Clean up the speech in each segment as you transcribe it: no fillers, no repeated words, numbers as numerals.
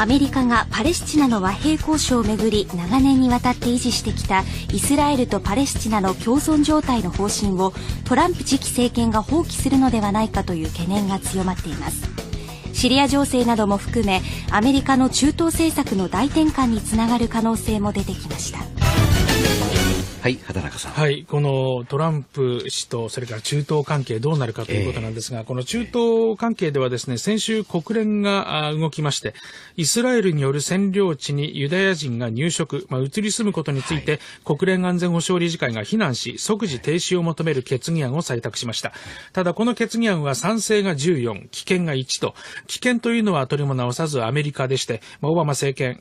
アメリカがパレスチナの和平交渉をめぐり長年にわたって維持してきたイスラエルとパレスチナの共存状態の方針をトランプ次期政権が放棄するのではないかという懸念が強まっています。シリア情勢なども含めアメリカの中東政策の大転換につながる可能性も出てきました。はい、畑中さん。はい、このトランプ氏とそれから中東関係どうなるかということなんですが、この中東関係ではですね、先週国連が動きまして、イスラエルによる占領地にユダヤ人が入植、移り住むことについて、国連安全保障理事会が非難し、即時停止を求める決議案を採択しました。ただこの決議案は賛成が14、棄権が1と、棄権というのは取りも直さずアメリカでして、オバマ政権、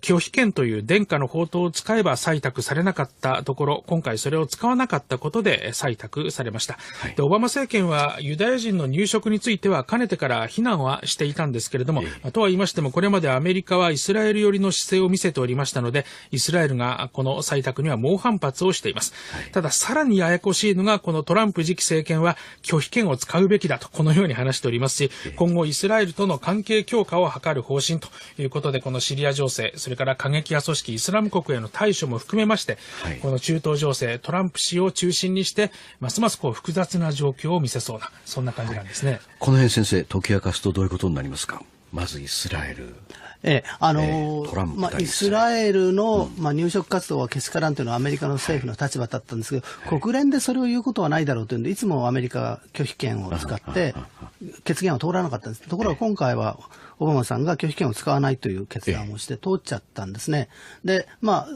拒否権という伝家の宝刀を使えば採択されなかったところ、今回それを使わなかったことで採択されました。で、オバマ政権はユダヤ人の入植についてはかねてから非難はしていたんですけれども、とは言いましてもこれまでアメリカはイスラエル寄りの姿勢を見せておりましたので、イスラエルがこの採択には猛反発をしています。たださらにややこしいのが、このトランプ次期政権は拒否権を使うべきだとこのように話しておりますし、今後イスラエルとの関係強化を図る方針ということで、このシリア情勢、それから過激派組織イスラム国への対処も含めまして、この中東情勢、トランプ氏を中心にしてますます複雑な状況を見せそうな、そんな感じなんですね。この辺先生、解き明かすとどういうことになりますか。まずイスラエル、トランプイスラエルの、入植活動はけしからんというのはアメリカの政府の立場だったんですけど、国連でそれを言うことはないだろうというので、いつもアメリカが拒否権を使って決議案を通らなかったんです。ところが今回はオバマさんが拒否権を使わないという決断をして通っちゃったんですね。で、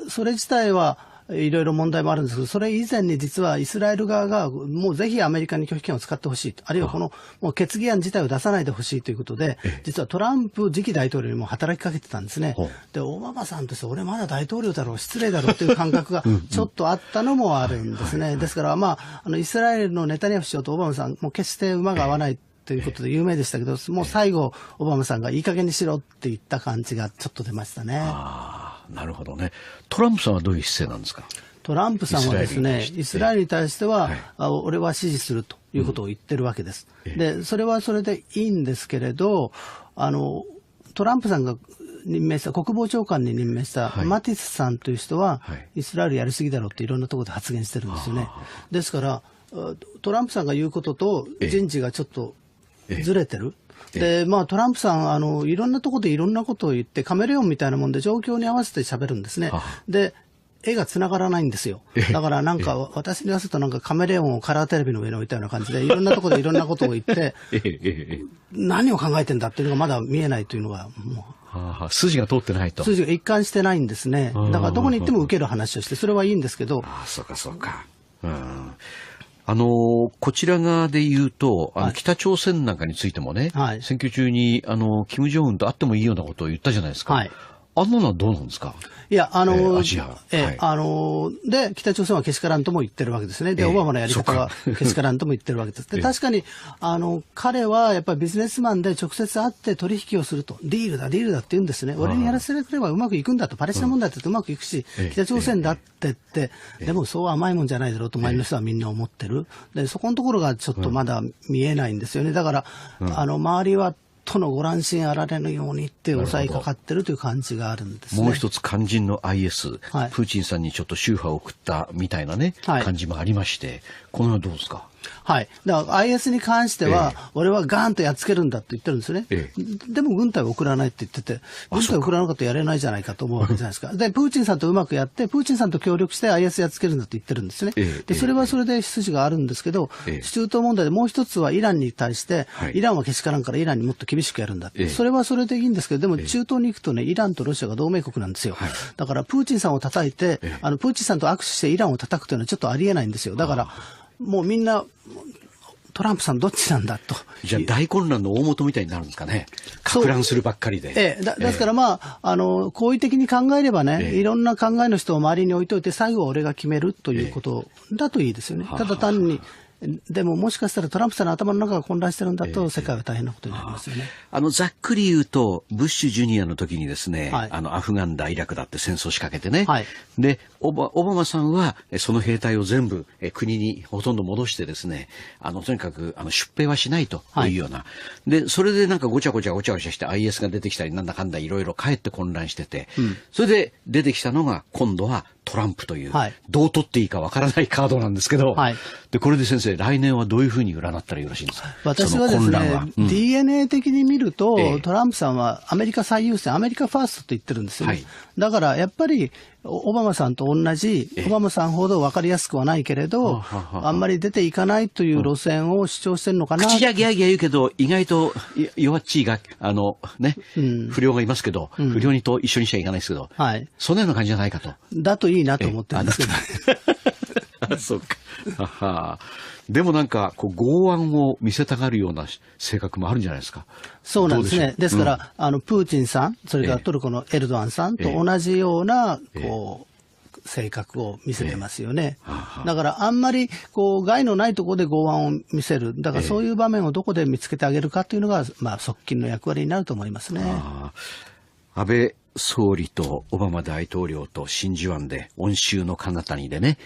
それ自体はいろいろ問題もあるんですけど、それ以前に実はイスラエル側がもうぜひアメリカに拒否権を使ってほしいと、あるいはこのもう決議案自体を出さないでほしいということで、実はトランプ次期大統領にも働きかけてたんですね。で、オバマさんとして俺まだ大統領だろう、失礼だろうという感覚がちょっとあったのもあるんですね。ですからイスラエルのネタニヤフ首相とオバマさんも決して馬が合わないということで有名でしたけど、もう最後オバマさんがいい加減にしろって言った感じがちょっと出ましたね。なるほどね。トランプさんはどういう姿勢なんですか。トランプさんはですね、イスラエルに対しては、俺は支持するということを言ってるわけです。で、それはそれでいいんですけれど、トランプさんが任命した国防長官に任命したマティスさんという人は、イスラエルやりすぎだろうっていろんなところで発言してるんですよね。ですからトランプさんが言うことと人事がちょっとずれてる。で、トランプさんいろんなところでいろんなことを言ってカメレオンみたいなもんで状況に合わせて喋るんですね。で、絵が繋がらないんですよ。だから私に言わせるとカメレオンをカラーテレビの上に置いたような感じでいろんなところでいろんなことを言って何を考えてんだっていうのがまだ見えないというのが筋が通ってないと。筋が一貫してないんですね。だからどこに行っても受ける話をしてそれはいいんですけど。そうかそうか。こちら側で言うと、北朝鮮なんかについてもね、選挙中に金正恩と会ってもいいようなことを言ったじゃないですか。あんなのはどうなんですか。いや、アジア。で、北朝鮮はけしからんとも言ってるわけですね。で、オバマのやり方はけしからんとも言ってるわけです。で、確かに、彼はやっぱりビジネスマンで直接会って取引をすると。ディールだって言うんですね。俺にやらせてくればうまくいくんだと。パレスチナ問題ってうまくいくし、北朝鮮だってって、でもそう甘いもんじゃないだろうと周りの人はみんな思ってる。で、そこのところがちょっとまだ見えないんですよね。だから、周りは、とのご乱心あられぬようにって抑えかかってるという感じがあるんですね。もう一つ肝心の IS、プーチンさんにちょっと秋波を送ったみたいなね、感じもありまして、この辺はどうですか。だから IS に関しては、俺はガーンとやっつけるんだと言ってるんですよね。でも軍隊を送らないって言ってて、軍隊を送らなかったらやれないじゃないかと思うわけじゃないですか。で、プーチンさんとうまくやって、プーチンさんと協力して IS やっつけるんだって言ってるんですね。で、それはそれで筋があるんですけど、中東問題でもう一つはイランに対して、イランはけしからんからイランにもっと厳しくやるんだって。それはそれでいいんですけど、でも中東に行くとね、イランとロシアが同盟国なんですよ。だからプーチンさんを叩いて、プーチンさんと握手してイランを叩くというのはちょっとありえないんですよ。だから、もうみんな、トランプさんどっちなんだと。じゃあ大混乱の大元みたいになるんですかね。撹乱するばっかりで。ですから好意的に考えればね、いろんな考えの人を周りに置いといて最後は俺が決めるということだといいですよね。ただ単にでももしかしたらトランプさんの頭の中が混乱してるんだと世界は大変なことになりますよね。ざっくり言うと、ブッシュジュニアの時にですね、アフガンだ、イラクだって戦争仕掛けてね。で、オバマさんは、その兵隊を全部、国にほとんど戻してですね、とにかく、出兵はしないというような。で、それでなんかごちゃごちゃして IS が出てきたり、なんだかんだいろいろかえって混乱してて、それで出てきたのが、今度はトランプという、どう取っていいかわからないカードなんですけど、で、これで先生、来年はどういうふうに占ったらよろしいんですか？私はですね、DNA 的に見ると、トランプさんはアメリカ最優先、アメリカファーストと言ってるんですよね。だからやっぱり、オバマさんと同じ、オバマさんほど分かりやすくはないけれど、あんまり出ていかないという路線を主張してるのかな。口じゃギャーギャー言うけど、意外と弱っちいが、不良がいますけど、不良にと一緒にしちゃいけないですけど、そんなような感じじゃないかと。だといいなと思ってるんですけど。そうか。でもなんか、剛腕を見せたがるような性格もあるんじゃないですか。そうなんですね。ですから、プーチンさん、それからトルコのエルドアンさんと同じような、性格を見せてますよね。だからあんまり害のないところで剛腕を見せる。だからそういう場面をどこで見つけてあげるかというのが、側近の役割になると思いますね。安倍総理とオバマ大統領と真珠湾で温州の彼方にでね、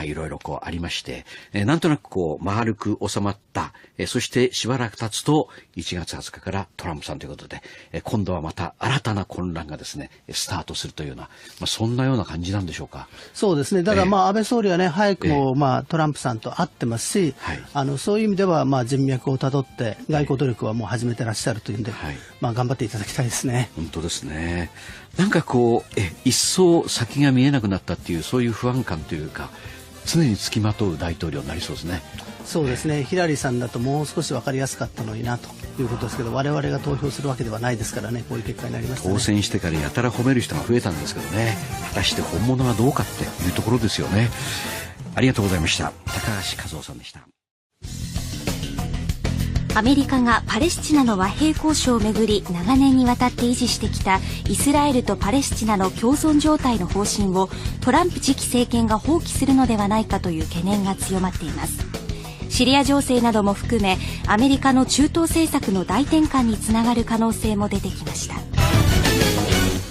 いろいろありまして、なんとなく丸く収まった、そしてしばらく経つと1月20日からトランプさんということで、今度はまた新たな混乱がですね、スタートするというような、そんなような感じなんでしょうか。そうですね。だから安倍総理はね、早くもトランプさんと会ってますし、そういう意味では人脈をたどって外交努力はもう始めてらっしゃるというんで、頑張っていただきたいですね。本当ですね。なんか一層先が見えなくなったっていう、そういう不安感というか、常につきまとう大統領になりそうですね。そうですね。ヒラリーさんだともう少し分かりやすかったのになということですけど、我々が投票するわけではないですからね、こういう結果になりましたね。当選してからやたら褒める人が増えたんですけどね、果たして本物はどうかっていうところですよね。ありがとうございました。高橋和夫さんでした。アメリカがパレスチナの和平交渉をめぐり長年にわたって維持してきたイスラエルとパレスチナの共存状態の方針をトランプ次期政権が放棄するのではないかという懸念が強まっています。シリア情勢なども含めアメリカの中東政策の大転換につながる可能性も出てきました。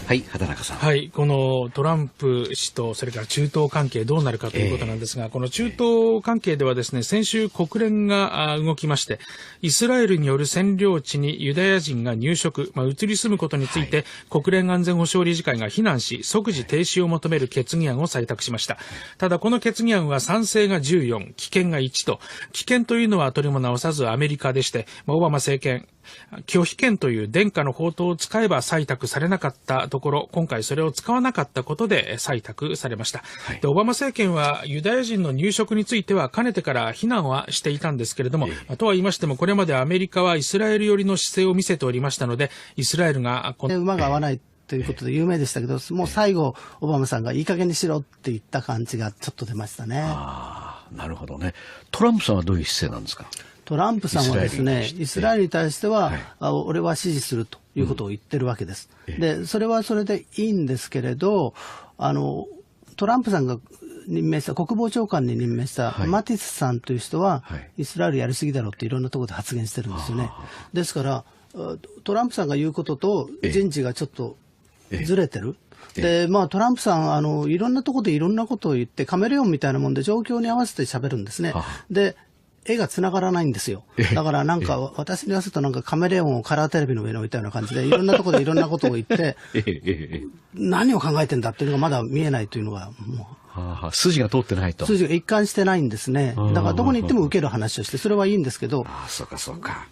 はい、畑中さん。はい、このトランプ氏とそれから中東関係どうなるかということなんですが、この中東関係ではですね、先週国連が動きまして、イスラエルによる占領地にユダヤ人が入植、移り住むことについて、国連安全保障理事会が非難し、即時停止を求める決議案を採択しました。ただこの決議案は賛成が14、棄権が1と、棄権というのは取りも直さずアメリカでして、オバマ政権、拒否権という殿下の宝刀を使えば採択されなかったところ、今回それを使わなかったことで採択されました。で、オバマ政権はユダヤ人の入植についてはかねてから非難はしていたんですけれども、とは言いましてもこれまでアメリカはイスラエル寄りの姿勢を見せておりましたので、イスラエルが馬が合わないということで有名でしたけど、もう最後オバマさんがいい加減にしろって言った感じがちょっと出ましたね。なるほどね。トランプさんはどういう姿勢なんですか？トランプさんはですね、イスラエルに対しては、俺は支持するということを言ってるわけです。で、それはそれでいいんですけれど、トランプさんが任命した国防長官に任命したマティスさんという人は、イスラエルやりすぎだろうっていろんなところで発言してるんですよね。ですからトランプさんが言うことと人事がちょっとずれてる。で、トランプさんいろんなところでいろんなことを言ってカメレオンみたいなもんで状況に合わせて喋るんですね。で、絵が繋がらないんですよ。だからなんか私に言わせるとなんかカメレオンをカラーテレビの上に置いたような感じでいろんなところでいろんなことを言って何を考えてんだっていうのがまだ見えないというのがもう筋が通ってないと。筋が一貫してないんですね。だからどこに行っても受ける話をしてそれはいいんですけど。そうかそうか。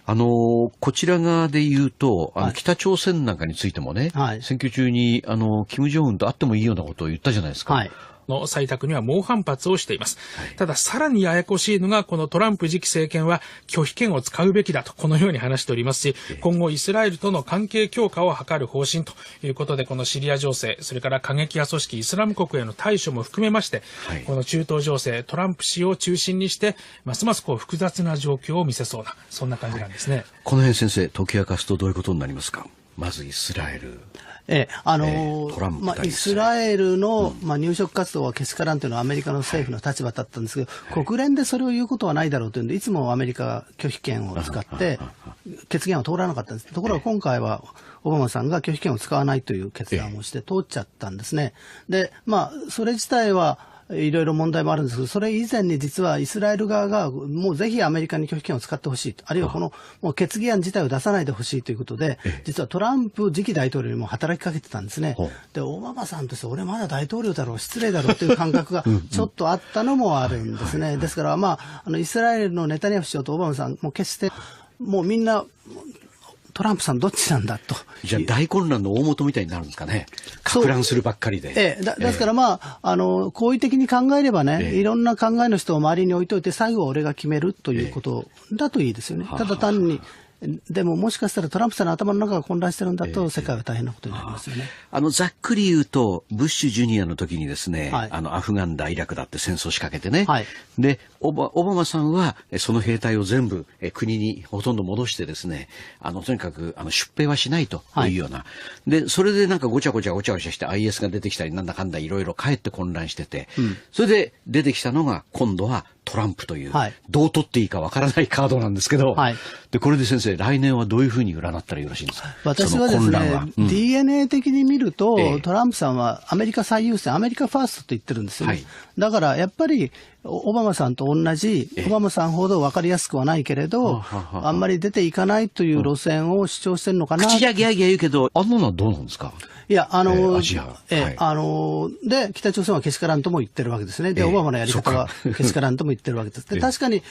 こちら側で言うと、北朝鮮なんかについてもね、選挙中に金正恩と会ってもいいようなことを言ったじゃないですか。の採択には猛反発をしています。たださらにややこしいのがこのトランプ次期政権は拒否権を使うべきだとこのように話しておりますし、今後イスラエルとの関係強化を図る方針ということで、このシリア情勢、それから過激派組織イスラム国への対処も含めまして、この中東情勢、トランプ氏を中心にしてますます複雑な状況を見せそうな、そんな感じなんですね。この辺先生解き明かすとどういうことになりますか？まずイスラエル。トランプイスラエルの、入植活動はけしからんというのはアメリカの政府の立場だったんですけど、国連でそれを言うことはないだろうというんで、いつもアメリカが拒否権を使って決議案を通らなかったんです。ところが今回はオバマさんが拒否権を使わないという決断をして通っちゃったんですね。で、それ自体はいろいろ問題もあるんですけど、それ以前に実はイスラエル側がもうぜひアメリカに拒否権を使ってほしいと、あるいはこのもう決議案自体を出さないでほしいということで、実はトランプ次期大統領にも働きかけてたんですね。で、オバマさんとして俺まだ大統領だろう、失礼だろうという感覚がちょっとあったのもあるんですね。ですからイスラエルのネタニヤフ首相とオバマさんも決してもうみんなトランプさんどっちなんだと。じゃあ大混乱の大元みたいになるんですかね。撹乱するばっかりで。ですから好意的に考えればね、いろんな考えの人を周りに置いといて、最後は俺が決めるということだといいですよね。ただ単に、でももしかしたらトランプさんの頭の中が混乱してるんだと、世界は大変なことになりますよね。ざっくり言うと、ブッシュジュニアの時にですね、アフガンだ、イラクだって戦争仕掛けてね。で、オバマさんは、その兵隊を全部、国にほとんど戻してですね、とにかく、出兵はしないというような。で、それでなんかごちゃごちゃして IS が出てきたり、なんだかんだいろいろかえって混乱してて、それで出てきたのが、今度はトランプという、どう取っていいかわからないカードなんですけど、で、これで先生、来年はどういうふうに占ったらよろしいんですか？私はですね、DNA 的に見ると、トランプさんはアメリカ最優先、アメリカファーストと言ってるんですよね。だからやっぱりオバマさんと同じ、オバマさんほど分かりやすくはないけれど、あんまり出ていかないという路線を主張してるのかな。口じゃギャーギャー言うけど、あんなのはどうなんですか？いや、で、北朝鮮はけしからんとも言ってるわけですね。で、オバマのやり方はけしからんとも言ってるわけです。で、確かに、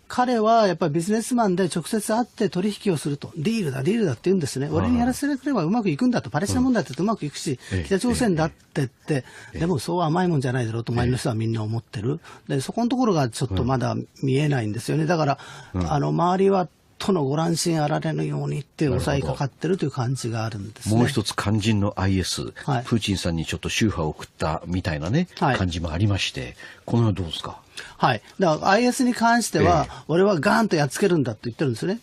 彼はやっぱりビジネスマンで直接会って取引をすると、ディールだって言うんですね。俺にやらせてくればうまくいくんだと、パレスチナ問題ってうまくいくし、北朝鮮だって言って、でもそう甘いもんじゃないだろうと周りの人はみんな思ってる。で、そこのところがちょっとまだ見えないんですよね。だから、周りは、とのご乱心あられぬようにって抑えかかってるという感じがあるんですね。もう一つ肝心の IS、プーチンさんにちょっと秋波を送ったみたいなね、感じもありまして、この辺はどうですか？だから IS に関しては、俺はガーンとやっつけるんだと言ってるんですね。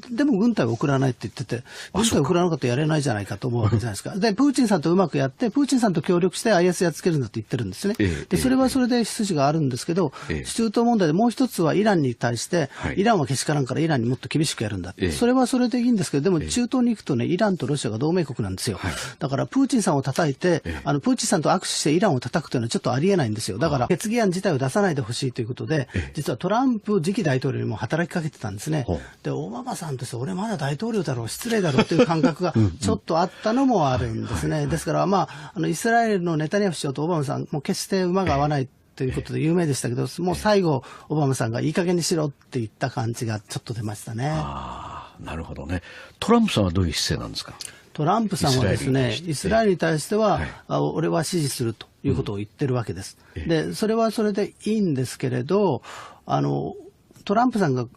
でも軍隊を送らないって言ってて、軍隊を送らなかったらやれないじゃないかと思うわけじゃないですか。で、プーチンさんとうまくやって、プーチンさんと協力して IS やっつけるんだと言ってるんですね。で、それはそれで筋があるんですけど、中東問題でもう一つはイランに対して、イランはけしからんからイランにもっと厳しくやるんだって。それはそれでいいんですけど、でも中東に行くとね、イランとロシアが同盟国なんですよ。だからプーチンさんを叩いて、プーチンさんと握手してイランを叩くというのはちょっとありえないんですよ。だから決議案自体を出さないでほしいということで、実はトランプ次期大統領にも働きかけてたんですね。で、オバマさんとして俺まだ大統領だろう、失礼だろうという感覚がちょっとあったのもあるんですね。ですからイスラエルのネタニヤフ首相とオバマさんも決して馬が合わないということで有名でしたけど、もう最後オバマさんがいい加減にしろって言った感じがちょっと出ましたね。なるほどね。トランプさんはどういう姿勢なんですか？トランプさんはですね、イスラエルに対しては、俺は支持するということを言ってるわけです。で、それはそれでいいんですけれど、トランプさんが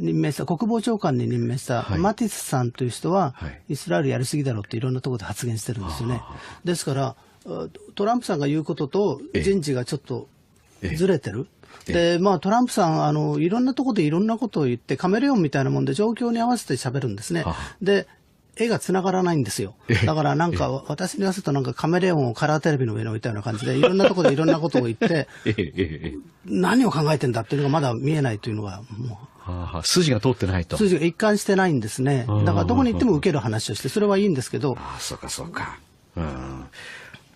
任命した国防長官に任命したマティスさんという人は、イスラエルやりすぎだろうっていろんなところで発言してるんですよね。ですからトランプさんが言うことと人事がちょっとずれてる。で、トランプさんいろんなところでいろんなことを言ってカメレオンみたいなもんで状況に合わせて喋るんですね。で、絵が繋がらないんですよ。だからなんか私に言わせるとなんかカメレオンをカラーテレビの上に置いたような感じでいろんなところでいろんなことを言って何を考えてんだっていうのがまだ見えないというのがもう筋が通ってないと。筋が一貫してないんですね。だからどこに行っても受ける話をしてそれはいいんですけど。そうかそうか。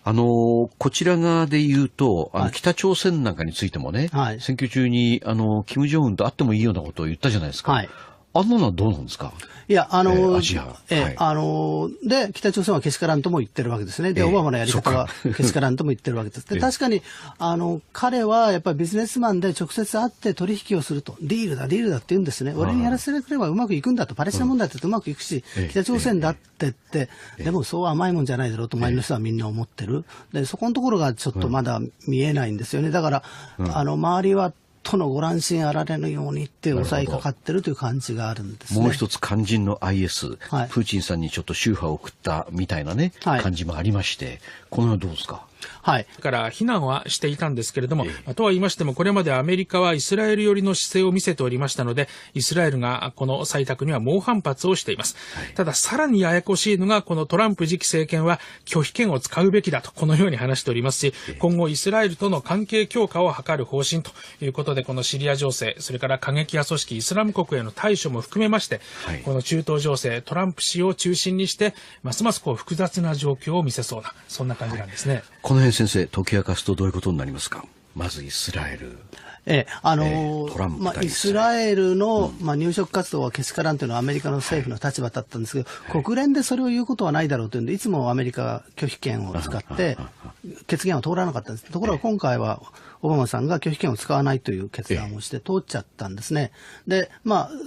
こちら側で言うと、北朝鮮なんかについてもね、選挙中に金正恩と会ってもいいようなことを言ったじゃないですか。あんなのはどうなんですか？いや、で、北朝鮮はけしからんとも言ってるわけですね。で、オバマのやり方はけしからんとも言ってるわけです。で、確かに、彼はやっぱりビジネスマンで直接会って取引をすると、ディールだって言うんですね。俺にやらせてくればうまくいくんだと、パレスチナ問題ってうまくいくし、北朝鮮だって言って、でもそう甘いもんじゃないだろうと周りの人はみんな思ってる。で、そこのところがちょっとまだ見えないんですよね。だから、周りは、とのご乱心あられぬようにって抑えかかってるという感じがあるんですね。もう一つ肝心の IS、プーチンさんにちょっと秋波を送ったみたいなね、感じもありまして、この辺はどうですか？はい。だから非難はしていたんですけれども、とは言いましても、これまでアメリカはイスラエル寄りの姿勢を見せておりましたので、イスラエルがこの採択には猛反発をしています。ただ、さらにややこしいのが、このトランプ次期政権は拒否権を使うべきだと、このように話しておりますし、今後イスラエルとの関係強化を図る方針ということで、このシリア情勢、それから過激派組織イスラム国への対処も含めまして、この中東情勢、トランプ氏を中心にして、ますます複雑な状況を見せそうな、そんな感じなんですね。この辺先生、解き明かすとどういうことになりますか。まずイスラエル。トランプイスラエルの、入植活動はけしからんというのはアメリカの政府の立場だったんですけど、国連でそれを言うことはないだろうというんで、いつもアメリカが拒否権を使って決議案を通らなかったんです。ところが今回はオバマさんが拒否権を使わないという決断をして通っちゃったんですね。で、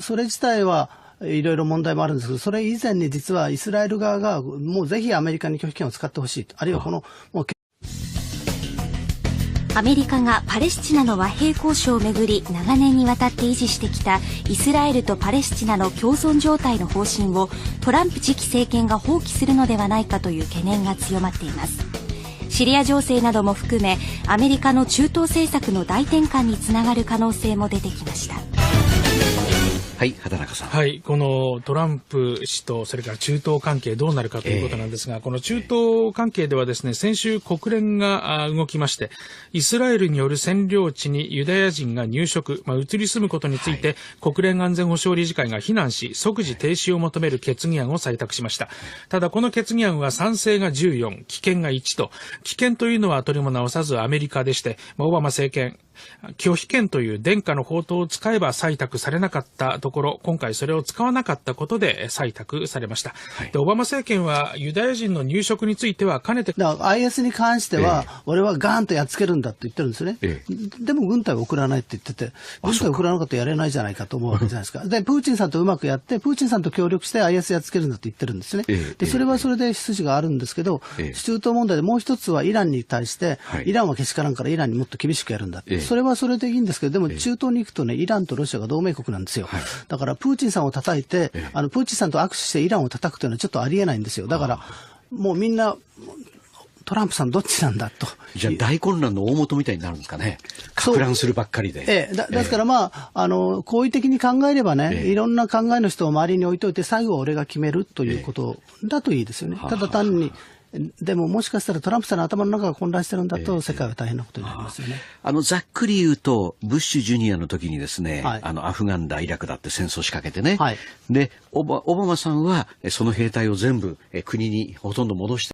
それ自体はいろいろ問題もあるんですけど、それ以前に実はイスラエル側がもうぜひアメリカに拒否権を使ってほしいと、あるいはもうアメリカがパレスチナの和平交渉をめぐり長年にわたって維持してきたイスラエルとパレスチナの共存状態の方針をトランプ次期政権が放棄するのではないかという懸念が強まっています。シリア情勢なども含めアメリカの中東政策の大転換につながる可能性も出てきました。はい、畑中さん。はい、このトランプ氏とそれから中東関係どうなるかということなんですが、この中東関係ではですね、先週国連が動きまして、イスラエルによる占領地にユダヤ人が入植、移り住むことについて、国連安全保障理事会が非難し、即時停止を求める決議案を採択しました。ただこの決議案は賛成が14、棄権が1と、棄権というのは取りも直さずアメリカでして、オバマ政権、拒否権という殿下の宝刀を使えば採択されなかったところ、今回それを使わなかったことで採択されました。で、オバマ政権はユダヤ人の入植についてはかねて、だから IS に関しては、俺はガーンとやっつけるんだって言ってるんですね。でも軍隊を送らないって言ってて、軍隊を送らなかったらやれないじゃないかと思うわけじゃないですか。で、プーチンさんとうまくやって、プーチンさんと協力して IS やっつけるんだって言ってるんですね。で、それはそれで筋があるんですけど、中東問題でもう一つはイランに対して、イランはけしからんからイランにもっと厳しくやるんだって。それはそれでいいんですけど、でも中東に行くとね、イランとロシアが同盟国なんですよ。だからプーチンさんを叩いて、プーチンさんと握手してイランを叩くというのはちょっとありえないんですよ。だから、もうみんな、トランプさんどっちなんだと。じゃあ大混乱の大元みたいになるんですかね。撹乱するばっかりで。ですから好意的に考えればね、いろんな考えの人を周りに置いといて、最後は俺が決めるということだといいですよね。ただ単に、でももしかしたらトランプさんの頭の中が混乱してるんだと、世界は大変なことになりますよね。ざっくり言うと、ブッシュジュニアの時にですね、アフガンだ、イラクだって戦争仕掛けてね。で、オバマさんはその兵隊を全部国にほとんど戻して